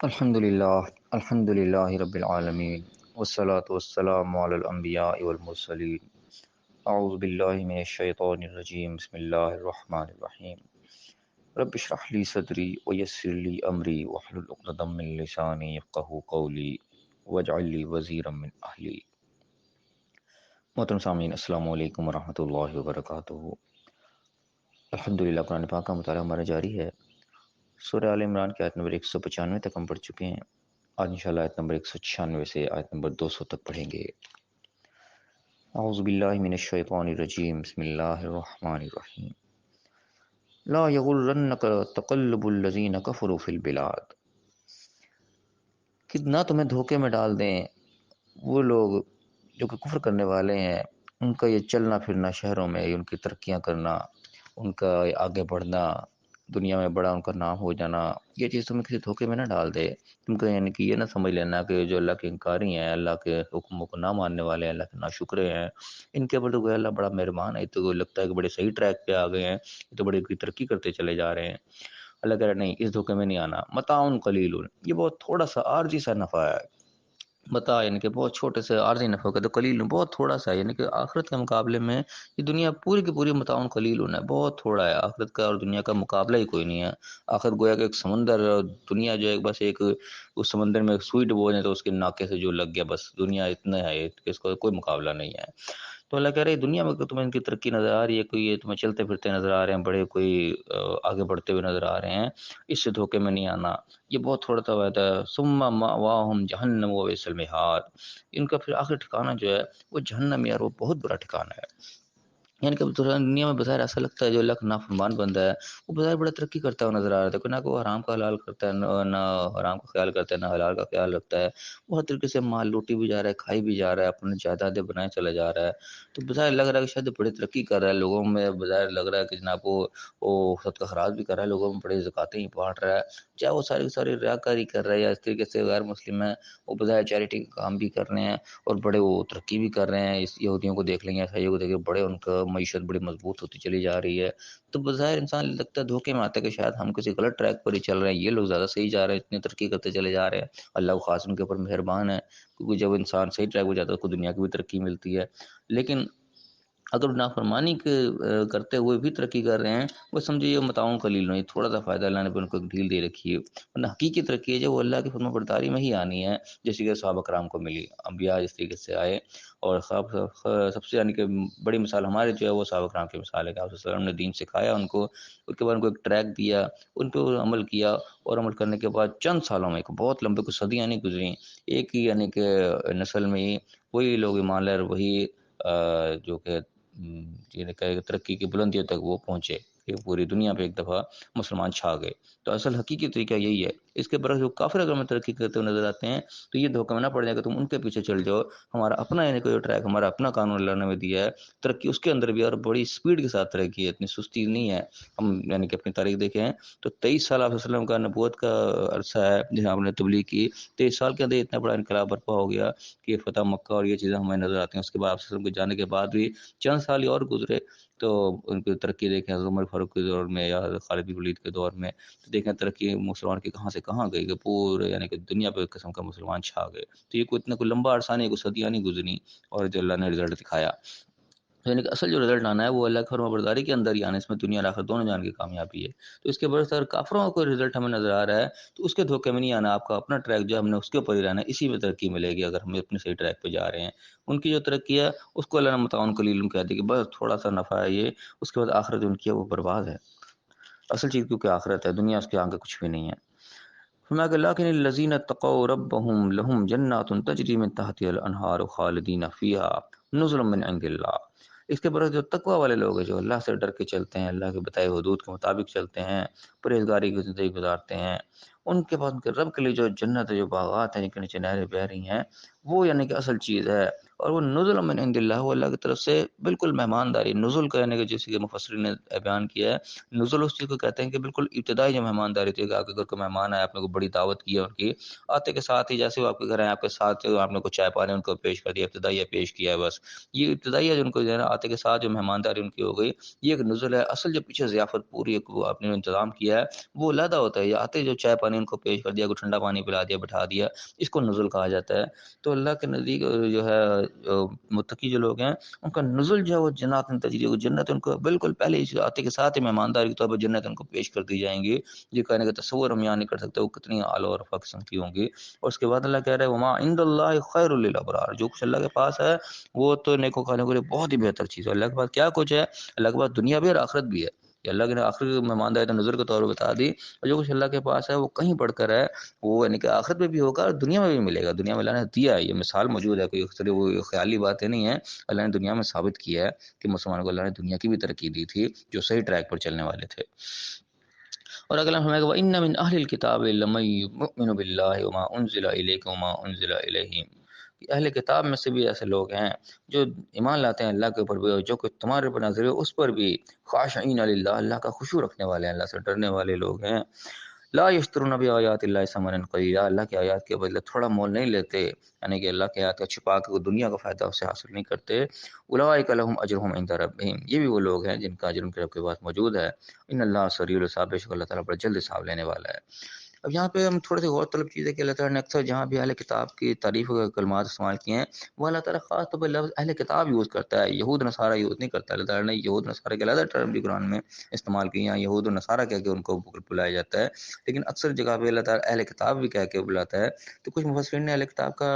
الحمد للہ رب العالمین والصلاة والسلام علی الانبیاء والمرسلین اعوذ باللہ من الشیطان الرجیم بسم اللہ الرحمن الرحیم رب اشرح لی صدری ویسر لی امری واحلل عقدۃ من لسانی یفقہوا قولی واجعل لی وزیرا من اہلی۔ محترم سامعین، السلام علیکم ورحمۃ اللہ وبرکاتہ۔ الحمدللہ قرآن پاک کا مطالعہ ہمارا جاری ہے۔ سورہ آل عمران کی آیت نمبر 195 تک ہم پڑھ چکے ہیں۔ آج انشاءاللہ آیت نمبر 196 سے آیت نمبر 200 تک پڑھیں گے۔ اعوذ باللہ من الشیطان الرجیم بسم اللہ الرحمن الرحیم لا یغرنک تقلب الذین کفروا فی البلاد، کہ نہ تمہیں دھوکے میں ڈال دیں وہ لوگ جو کہ کفر کرنے والے ہیں، ان کا یہ چلنا پھرنا شہروں میں، ان کی ترقیاں کرنا، ان کا آگے بڑھنا، دنیا میں بڑا ان کا نام ہو جانا، یہ چیز تمہیں کسی دھوکے میں نہ ڈال دے۔ تم کو یعنی کہ یہ نہ سمجھ لینا کہ جو اللہ کے انکاری ہیں، اللہ کے حکموں کو نہ ماننے والے ہیں، اللہ کے ناشکرے ہیں، ان کے اوپر تو کوئی اللہ بڑا مہربان ہے، تو لگتا ہے کہ بڑے صحیح ٹریک پہ آ گئے ہیں، یہ تو بڑی ترقی کرتے چلے جا رہے ہیں۔ اللہ کہہ رہا ہے نہیں، اس دھوکے میں نہیں آنا۔ متاع قلیل، یہ بہت تھوڑا سا عارضی سا نفع ہے۔ متاع یعنی کہ بہت چھوٹے سے عارضی نفع کا، تو قلیل بہت تھوڑا سا ہے، یعنی کہ آخرت کے مقابلے میں یہ دنیا پوری کی پوری متاع قلیل ہے، بہت تھوڑا ہے۔ آخرت کا اور دنیا کا مقابلہ ہی کوئی نہیں ہے۔ آخرت گویا کہ ایک سمندر، دنیا جو ہے بس ایک اس سمندر میں ایک سوئی ڈبو جائے تو اس کے ناکے سے جو لگ گیا، بس دنیا اتنا ہے کہ اس کا کوئی مقابلہ نہیں ہے۔ تو اللہ کہہ رہے ہیں دنیا میں تمہیں ان کی ترقی نظر آ رہی ہے، کوئی یہ تمہیں چلتے پھرتے نظر آ رہے ہیں، بڑے کوئی آگے بڑھتے ہوئے نظر آ رہے ہیں، اس سے دھوکے میں نہیں آنا، یہ بہت تھوڑا سا وعدہ ہے۔ ثم مأواہم جہنم وبئس المہاد، ان کا پھر آخری ٹھکانہ جو ہے وہ جہنم، یار وہ بہت برا ٹھکانہ ہے۔ یعنی کہ دنیا میں بظاہر ایسا لگتا ہے جو اللہ کا نافرمان بندہ ہے وہ بظاہر بڑا ترقی کرتا ہے نظر آ رہا ہے، نہ کہ وہ حرام کا حلال کرتا ہے، نہ حرام کا خیال کرتا ہے، نہ حلال کا خیال رکھتا ہے، وہ ہر طریقے سے مال لوٹی بھی جا رہا ہے، کھائی بھی جا رہا ہے، اپنے جائیدادیں بنائے چلا جا رہا ہے، تو بظاہر لگ رہا ہے کہ شاید بڑی ترقی کر رہا ہے لوگوں میں، بظاہر لگ رہا ہے کہ جناب وہ صدقہ خراج بھی کر رہا ہے، لوگوں میں بڑے زکاتیں ہی بانٹ رہا ہے، چاہے وہ ساری ساری ریاکاری کر رہا ہے یا اس طریقے سے غیر مسلم ہیں وہ بظاہر چیریٹی کا کام بھی کر رہے ہیں اور بڑے وہ ترقی بھی کر رہے ہیں۔ اس یہودیوں کو دیکھ لیں گے، عیسائیوں کو دیکھ لیں، بڑے ان کا معیشت بڑی مضبوط ہوتی چلی جا رہی ہے، تو بظاہر انسان لگتا ہے دھوکے میں آتا ہے کہ شاید ہم کسی غلط ٹریک پر ہی چل رہے ہیں، یہ لوگ زیادہ صحیح جا رہے ہیں، اتنی ترقی کرتے چلے جا رہے ہیں، اللہ وہ خاص ان کے اوپر مہربان ہے، کیونکہ جب انسان صحیح ٹریک پہ جاتا ہے اس کو دنیا کی بھی ترقی ملتی ہے۔ لیکن اگر نافرمانی کے کرتے ہوئے بھی ترقی کر رہے ہیں، وہ سمجھے یہ متاع قلیل نہیں، تھوڑا سا فائدہ اللہ نے ان کو ایک ڈھیل دے رکھی ہے، ورنہ حقیقی ترقی ہے جو وہ اللہ کی فرما برداری میں ہی آنی ہے، جیسے کہ صحابہ کرام کو ملی، انبیاء جس طریقے سے آئے، اور سب سے یعنی کہ بڑی مثال ہمارے جو ہے وہ صحابہ کرام کی مثال ہے کہ آپ صلی اللہ علیہ وسلم نے دین سکھایا ان کو، اس کے بعد ان کو ایک ٹریک دیا، ان پہ عمل کیا، اور عمل کرنے کے بعد چند سالوں میں، ایک بہت لمبے کچھ صدیاں نہیں گزریں، ایک ہی یعنی کہ نسل میں ہی وہی لوگ ایمان لائے، وہی جو کہ یعنی کہ ترقی کی بلندیوں تک وہ پہنچے کہ پوری دنیا پہ ایک دفعہ مسلمان چھا گئے۔ تو اصل حقیقی طریقہ یہی ہے۔ اس کے برعکس جو کافر اگر میں ترقی کرتے ہوئے نظر آتے ہیں تو یہ دھوکہ میں نہ پڑ جائے کہ تم ان کے پیچھے چل جاؤ، ہمارا اپنا یعنی کوئی ٹریک، ہمارا اپنا قانون اللہ نے ہمیں دیا ہے، ترقی اس کے اندر بھی اور بڑی سپیڈ کے ساتھ ترقی ہے، اتنی سستی نہیں ہے۔ ہم یعنی کہ اپنی تاریخ دیکھیں تو 23 سال آپ وسلم کا نبوت کا عرصہ ہے جہاں آپ نے تبلیغ کی، 23 سال کے اندر اتنا بڑا انقلاب برپا ہو گیا کہ فتح مکہ اور یہ چیزیں ہمیں نظر آتی ہیں۔ اس کے بعد آپ وسلم کے جانے کے بعد بھی چند سال ہی اور گزرے تو ان کی ترقی دیکھیں، حضرت عمر فاروق کے دور میں یا حضرت خالد بن ولید کے دور میں، تو دیکھیں ترقی مسلمان کی کہاں سے کہاں گئی کہ پورے یعنی کہ دنیا پہ ایک قسم کا مسلمان چھا گئے۔ تو یہ کوئی اتنا کوئی لمبا عرصہ نہیں، کوئی صدیاں نہیں گزری، اور جو اللہ نے رزلٹ دکھایا، یعنی کہ اصل جو رزلٹ آنا ہے وہ اللہ کی فرما برداری کے اندر ہی آنا ہے، اس میں دنیا اور آخرت دونوں جان کی کامیابی ہے۔ تو اس کے برعکس اگر کافروں کا کوئی رزلٹ ہمیں نظر آ رہا ہے تو اس کے دھوکے میں نہیں آنا، آپ کا اپنا ٹریک جو ہے ہم نے اس کے اوپر ہی رہنا ہے، اسی میں ترقی ملے گی اگر ہم اپنے صحیح ٹریک پہ جا رہے ہیں۔ ان کی جو ترقی ہے اس کو اللہ نے متاع قلیل کہہ دی کہ بس تھوڑا سا نفع ہے یہ، اس کے بعد آخرت جو ان کی ہے وہ برباد ہے۔ اصل چیز کیونکہ آخرت ہے، دنیا اس کے آگے کچھ بھی نہیں ہے۔ فرمایا کہ لیکن الذین اتقوا ربهم لهم جنات تجری من تحتها الانہار خالدین فیہا نزلا من عند اللہ۔ اس کے برعکس جو تقوی والے لوگ ہیں، جو اللہ سے ڈر کے چلتے ہیں، اللہ کے بتائے حدود کے مطابق چلتے ہیں، پرہیزگاری کی زندگی گزارتے ہیں، ان کے پاس ان کے رب کے لیے جو جنت ہے، جو باغات ہیں جن کے نیچے نہریں بہہ رہی ہیں، وہ یعنی کہ اصل چیز ہے، اور وہ نزل من عند اللہ، وہ اللہ کی طرف سے بالکل مہمانداری، نزل کا یعنی کہ جیسے کہ مفسرین نے بیان کیا ہے، نزل اس چیز کو کہتے ہیں کہ بالکل ابتدائی جو مہمانداری تھی، کہ آپ کے گھر کو مہمان آئے، آپ نے کو بڑی دعوت کی ہے ان کی، آتے کے ساتھ ہی جیسے وہ آپ کے گھر آئے، آپ کے ساتھ آپ نے کو چائے پانی ان کو پیش کر دیا، ابتدائیہ پیش کیا ہے، بس یہ ابتدائیہ جو ان کو جو ہے نا آتے کے ساتھ جو مہمانداری ان کی ہو گئی، یہ ایک نزل ہے۔ اصل جو پیچھے ضیافت پوری ایک وہ آپ نے انتظام کیا ہے وہ علیحدہ ہوتا ہے، یہ آتے جو چائے پانی پانی ان کو پیش کر دیا، کوئی ٹھنڈا پانی پلا دیا، بٹھا دیا، اس کو نزل کہا جاتا ہے۔ تو اللہ کے نزدیک جو ہے متقی جو لوگ ہیں ان کا نزل جو ہے وہ جنات میں تجری، جنت ان کو بالکل پہلے اس آتے کے ساتھ ہی مہمانداری کے طور پر جنت ان کو پیش کر دی جائیں گی، یہ کہنے کا تصور ہم یہاں نہیں کر سکتے وہ کتنی اعلیٰ اور رفیع قسم کی ہوں گی۔ اور اس کے بعد اللہ کہہ رہا ہے وما عند اللہ خیر للابرار، جو کچھ اللہ کے پاس ہے وہ تو نیکوکاروں کے لیے بہت ہی بہتر چیز ہے۔ اللہ کے پاس کیا کچھ ہے؟ اللہ کے پاس دنیا بھی اور آخرت بھی ہے، یہ اللہ کے آخرت مہمانداری تو نظر کے طور پر بتا دی، اور جو کچھ اللہ کے پاس ہے وہ کہیں بڑھ کر ہے، وہ یعنی کہ آخرت میں بھی ہوگا اور دنیا میں بھی ملے گا۔ دنیا میں اللہ نے دیا ہے، یہ مثال موجود ہے، کوئی اکثر وہ خیالی باتیں نہیں ہیں، اللہ نے دنیا میں ثابت کیا ہے کہ مسلمانوں کو اللہ نے دنیا کی بھی ترقی دی تھی جو صحیح ٹریک پر چلنے والے تھے۔ اور اگلا فرمائے گا وَإِنَّ مِنْ أَهْلِ الْكِتَابِ لَمَن يُؤْمِنُ بِاللَّهِ وَمَا أُنزِلَ إِلَيْكَ وَمَا أُنزِلَ إِلَيْهِمْ، کہ اہل کتاب میں سے بھی ایسے لوگ ہیں جو ایمان لاتے ہیں اللہ کے اوپر بھی، اور جو کچھ تمہارے اوپر نازل ہے اس پر بھی، خاشعین للہ، اللہ کا خشوع رکھنے والے ہیں، اللہ سے ڈرنے والے لوگ ہیں۔ لا یشترون بآیات اللہ ثمنا قلیلا، اللہ کی آیات کے بدلے تھوڑا مول نہیں لیتے، یعنی کہ اللہ کی آیات کو چھپا کے وہ دنیا کا فائدہ اسے حاصل نہیں کرتے۔ اولئک لهم اجرهم عند ربهم، یہ بھی وہ لوگ ہیں جن کا اجر ان کے رب کے پاس موجود ہے۔ ان اللہ سریع الحساب، بے شک اللہ تعالیٰ بڑا جلد حساب لینے والا ہے۔ اب یہاں پہ ہم تھوڑے سے غور طلب چیز ہے کہ اللہ تعالیٰ نے اکثر جہاں بھی اہل کتاب کی تعریف کے کلمات استعمال کیے ہیں وہ اللہ تعالیٰ خاص طور پر لفظ اہل کتاب یوز کرتا ہے، یہود نصارہ یوز نہیں کرتا۔ اللہ تعالیٰ نے یہود نصارہ کے علیحدہ ٹرم بھی قرآن میں استعمال کی ہیں، یہود و نصارہ کہہ کے ان کو بلایا جاتا ہے، لیکن اکثر جگہ پہ اللہ تعالیٰ اہل کتاب بھی کہہ کے بلاتا ہے۔ تو کچھ مفسرین نے اہل کتاب کا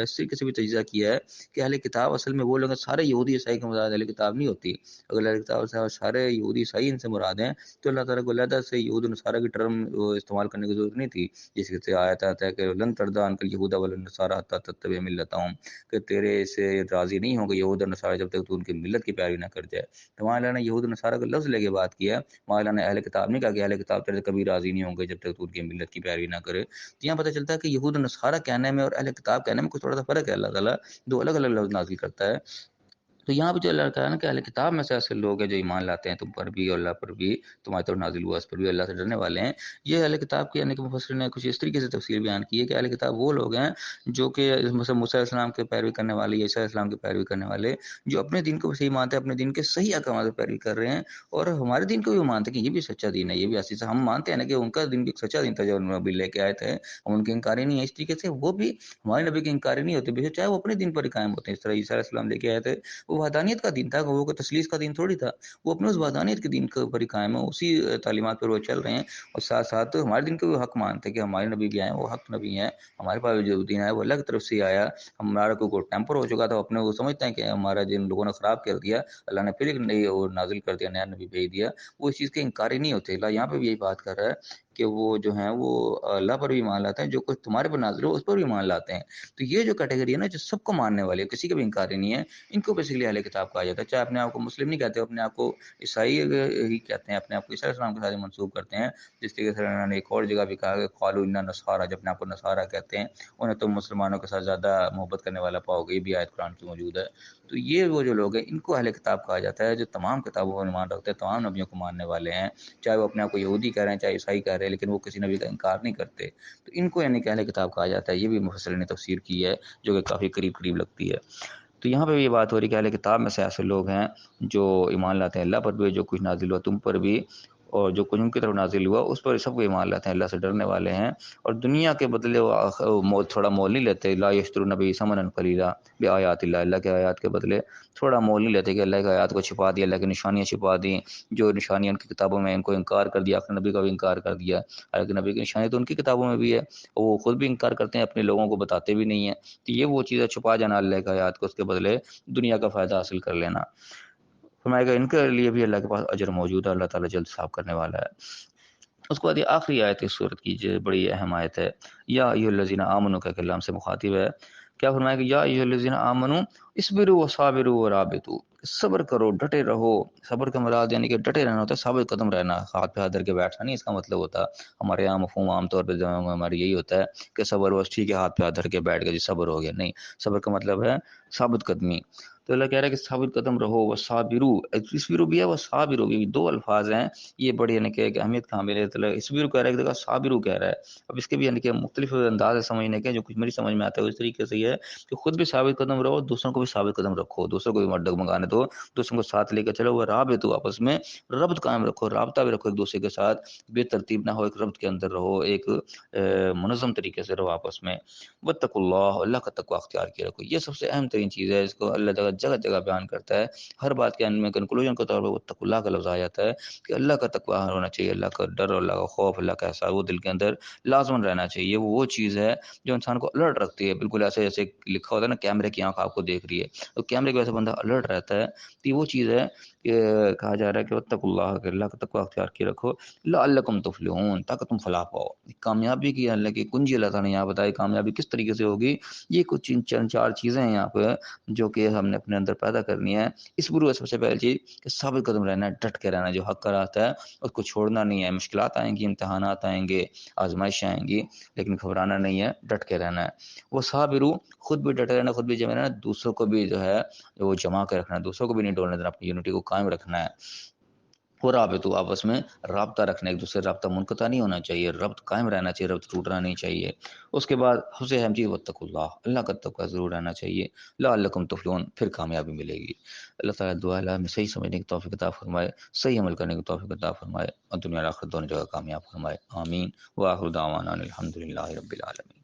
اس طریقے سے بھی تجزیہ کیا ہے کہ اہل کتاب اصل میں وہ لوگ سارے یہودی عیسائی کے مراد اہل کتاب نہیں ہوتی۔ اگر اہل کتاب سارے یہودی عیسائی ان سے مراد ہیں تو اللہ تعالیٰ کو علیحدہ سے یہود و نصارہ کی ٹرم استعمال کرنے کی ضرورت نہیں تھی، جس سے آیت آتا ہے کہ لن ترضی عنک اليہود والنصارى حتى تتبع ملتهم، کہ تیرے سے راضی نہیں ہوں گے یہود اور نصارہ جب تک تو ان کی ملت کی پیروی نہ کر جائے۔ تو وہاں اللہ نے یہود و نصارہ کا لفظ لے کے بات کیا، وہاں اللہ نے اہل کتاب نہیں کہا کہ اہل کتاب تیرے سے کبھی راضی نہیں ہوں گے جب تک تو ان کی ملت کی پیروی نہ کرے۔ تو یہاں پتہ چلتا ہے کہ یہود و نصارہ کہنے میں اور اہل کتاب کہنے میں کچھ تھوڑا سا فرق ہے، اللہ تعالیٰ دو الگ الگ لفظ نازل کرتا ہے۔ تو یہاں پہ جو اللہ کہا نا کہ اہل کتاب میں سے ایسے لوگ ہیں جو ایمان لاتے ہیں تم پر بھی اور اللہ پر بھی، تمہاری طرف نازل ہوا اس پر بھی، اللہ سے ڈرنے والے ہیں۔ یہ اہل کتاب کی یعنی کہ مفسر نے کچھ اس طریقے سے تفسیر بیان کی ہے کہ اہل کتاب وہ لوگ ہیں جو کہ مثلا موسیٰ علیہ السلام کے پیروی کرنے والے، عیسیٰ علیہ السلام کے پیروی کرنے والے، جو اپنے دین کو صحیح مانتے ہیں، اپنے دین کے صحیح احکامات کی پیروی کر رہے ہیں، اور ہمارے دین کو بھی مانتے ہیں کہ یہ بھی سچا دین ہے، یہ بھی ایسی ہم مانتے ہیں نا کہ ان کا دین بھی سچا دین تھا جو نبی لے کے آئے تھے، ہم ان کے انکاری نہیں ہے، اس طریقے سے وہ بھی ہمارے نبی کے انکاری نہیں ہوتے، بے شک چاہے وہ اپنے دین پر ہی قائم ہوتے ہیں۔ اس طرح عیسیٰ علیہ السلام لے کے آئے تھے، وہ وحدانیت کا دین تھا، وہ کوئی تثلیث کا دین تھوڑی تھا، وہ اپنے اس وحدانیت کے دین کے اوپر ہی قائم ہے، اسی تعلیمات پر وہ چل رہے ہیں، اور ساتھ ساتھ ہمارے دین کو بھی حق مانتے ہیں کہ ہمارے نبی بھی آئے ہیں، وہ حق نبی ہیں، ہمارے پاس جو دین آیا وہ اللہ کی طرف سے آیا، ہمارا کوئی ٹیمپر ہو چکا تھا، اپنے وہ سمجھتے ہیں کہ ہمارا جن لوگوں نے خراب کر دیا، اللہ نے پھر ایک نئی اور نازل کر دیا، نیا نبی بھیج دیا، وہ اس چیز کے انکاری نہیں ہوتے۔ اللہ یہاں پہ بھی یہی بات کر رہا ہے کہ وہ جو ہیں وہ اللہ پر بھی ایمان لاتے ہیں، جو کچھ تمہارے پر نازل ہو اس پر بھی ایمان لاتے ہیں۔ تو یہ جو کیٹیگری ہے نا جو سب کو ماننے والی ہے، کسی کا بھی انکاری نہیں ہے، ان کو بیسیکلی اہل کتاب کہا جاتا ہے، چاہے اپنے آپ کو مسلم نہیں کہتے، اپنے آپ کو عیسائی ہی کہتے ہیں، اپنے آپ کو عیسیٰ علیہ السلام کے ساتھ منسوب کرتے ہیں، جس طریقے سے انہوں نے ایک اور جگہ بھی کہا کہ قالوا انا نصارى، جب اپنے آپ کو نصارہ کہتے ہیں، انہیں تم مسلمانوں کے ساتھ زیادہ محبت کرنے والا پاؤ گے، یہ بھی آیت قرآن کی موجود ہے۔ تو یہ وہ جو لوگ ہیں ان کو اہل کتاب کہا جاتا ہے جو تمام کتابوں پر ایمان رکھتے ہیں، تمام نبیوں کو ماننے والے ہیں، چاہے وہ اپنے آپ کو یہودی کہہ رہے ہیں چاہے عیسائی کہہ رہے ہیں، لیکن وہ کسی نبی کا انکار نہیں کرتے، تو ان کو یعنی کہ اہل کتاب کہا جاتا ہے۔ یہ بھی مفسرین نے تفسیر کی ہے جو کہ کافی قریب قریب لگتی ہے۔ تو یہاں پہ بھی یہ بات ہو رہی ہے کہ اہل کتاب میں سے ایسے لوگ ہیں جو ایمان لاتے ہیں اللہ پر بھی، جو کچھ نازل ہوا تم پر بھی اور جو کچھ ان کی طرف نازل ہوا اس پر سب کو ایمان لاتے ہیں، اللہ سے ڈرنے والے ہیں، اور دنیا کے بدلے وہ تھوڑا مول نہیں لیتے۔ لا یشترون به ثمنا قلیلا بآیات اللہ، اللہ کے آیات کے بدلے تھوڑا مول نہیں لیتے کہ اللہ کی آیات کو چھپا دیا، اللہ کی نشانیاں چھپا دیں، جو نشانیاں ان کی کتابوں میں ان کو انکار کر دیا، آخر نبی کا بھی انکار کر دیا، حالانکہ نبی کی نشانی تو ان کی کتابوں میں بھی ہے، اور وہ خود بھی انکار کرتے ہیں، اپنے لوگوں کو بتاتے بھی نہیں ہیں۔ تو یہ وہ چیزیں چھپا جانا اللہ کی آیات کو، اس کے بدلے دنیا کا فائدہ حاصل کر لینا۔ فرمائے گا ان کے لیے بھی اللہ کے پاس اجر موجود ہے، اللہ تعالیٰ جلد حساب کرنے والا ہے۔ اس کے بعد یہ آخری آیت اس سورت کی جو بڑی اہم آیت ہے، یا ایھا الذین آمنوا کا کلام سے مخاطب ہے، کیا فرمایا کہ یا ایھا الذین آمنوا اصبروا وصابروا ورابطوا، صبر کرو ڈٹے رہو، صبر کا مراد یعنی کہ ڈٹے رہنا ہوتا ہے، ثابت قدم رہنا، ہاتھ پہ ہاتھ دھر کے بیٹھنا نہیں اس کا مطلب ہوتا۔ ہمارے یہاں مفہوم عام طور پہ ہمارے یہی ہوتا ہے کہ صبر بس ٹھیک ہے ہاتھ پہ ہاتھ دھر کے بیٹھ گئے جی صبر ہو گیا، نہیں، صبر کا مطلب ہے ثابت قدمی۔ تو اللہ کہہ رہا ہے کہ ثابت قدم رہو، وہ صابرو، اسبرو بھی ہے وہ صابرو بھی، دو الفاظ ہیں یہ بڑی یعنی کہ اہمیت کامل ہے. اسبرو کہہ رہا ہے، ایک جگہ صابرو کہہ رہا ہے. اب اس کے بھی یعنی کہ مختلف انداز ہے سمجھنے کے، جو کچھ میری سمجھ میں آتا ہے اس طریقے سے یہ ہے کہ خود بھی ثابت قدم رہو، دوسروں کو بھی ثابت قدم رکھو، دوسروں کو بھی مت ڈگمگانے دو، دوسروں کو ساتھ لے کے چلو. وہ رابط ہو، آپس میں ربط قائم رکھو، رابطہ بھی رکھو ایک دوسرے کے ساتھ، بے ترتیب نہ ہو، ایک ربط کے اندر رہو، ایک منظم طریقے سے رہو آپس میں. واتقوا اللہ، اللہ کا تقوی اختیار کیے رکھو. یہ سب سے اہم ترین چیز ہے، اس کو اللہ جگہ جگہ جگہ بیان کرتا ہے. ہر بات کے میں کنکلوژن کے طور پر واتقوا اللہ کا لفظ آ جاتا ہے کہ اللہ کا تقوی ہونا چاہیے، اللہ کا ڈر اور اللہ کا خوف، اللہ کا احساس وہ دل کے اندر لازمن رہنا چاہیے. وہ چیز ہے جو انسان کو الرٹ رکھتی ہے، بالکل ایسے جیسے لکھا ہوتا ہے نا کیمرے کی آنکھ آپ کو دیکھ رہی ہے، تو کیمرے کی وجہ سے بندہ الرٹ رہتا ہے. تو یہ وہ چیز ہے کہ کہا جا رہا ہے کہ واتقوا اللہ، کہ اللہ کا تقوی اختیار کیے رکھو، لعلکم تفلحون، تاکہ تم فلاح پاؤ. کامیابی کی اللہ کی کنجی اللہ تعالیٰ نے یہاں بتائی. کامیابی کس طریقے سے ہوگی، یہ کچھ چند چار چیزیں ہیں یہاں پہ جو کہ ہم نے اپنے اندر پیدا کرنی ہے. اس بروئے سب سے پہلی چیز کہ ثابت قدم رہنا ہے، ڈٹ کے رہنا ہے، جو حق کا راستہ ہے اس کو چھوڑنا نہیں ہے. مشکلات آئیں گی، امتحانات آئیں گے، آزمائشیں آئیں گی، لیکن گھبرانا نہیں ہے، ڈٹ کے رہنا ہے. وہ صابرو، خود بھی ڈٹے رہنا، خود بھی جمع رہنا، دوسروں کو بھی جو ہے وہ جمع کے رکھنا ہے، دوسروں کو بھی نہیں ڈولنے دینا، اپنی یونٹی کو قائم رکھنا ہے. وہ رابط ہو، آپس میں رابطہ رکھنا، ایک دوسرے رابطہ منقطع نہیں ہونا چاہیے، ربط قائم رہنا چاہیے، ربط ٹوٹنا نہیں چاہیے. اس کے بعد سب سے اہم چیز واتقوا اللہ، اللہ کا تقوی ضرور رہنا چاہیے، لعلکم تفلحون، پھر کامیابی ملے گی. اللہ تعالیٰ دعا ہے ہمیں صحیح سمجھنے کی توفیق عطا فرمائے، صحیح عمل کرنے کی توفیق عطا فرمائے، اور دنیا اور آخرت دونوں جگہ کامیاب فرمائے. آمین. وآخر دعوانا الحمد للہ رب العالمین.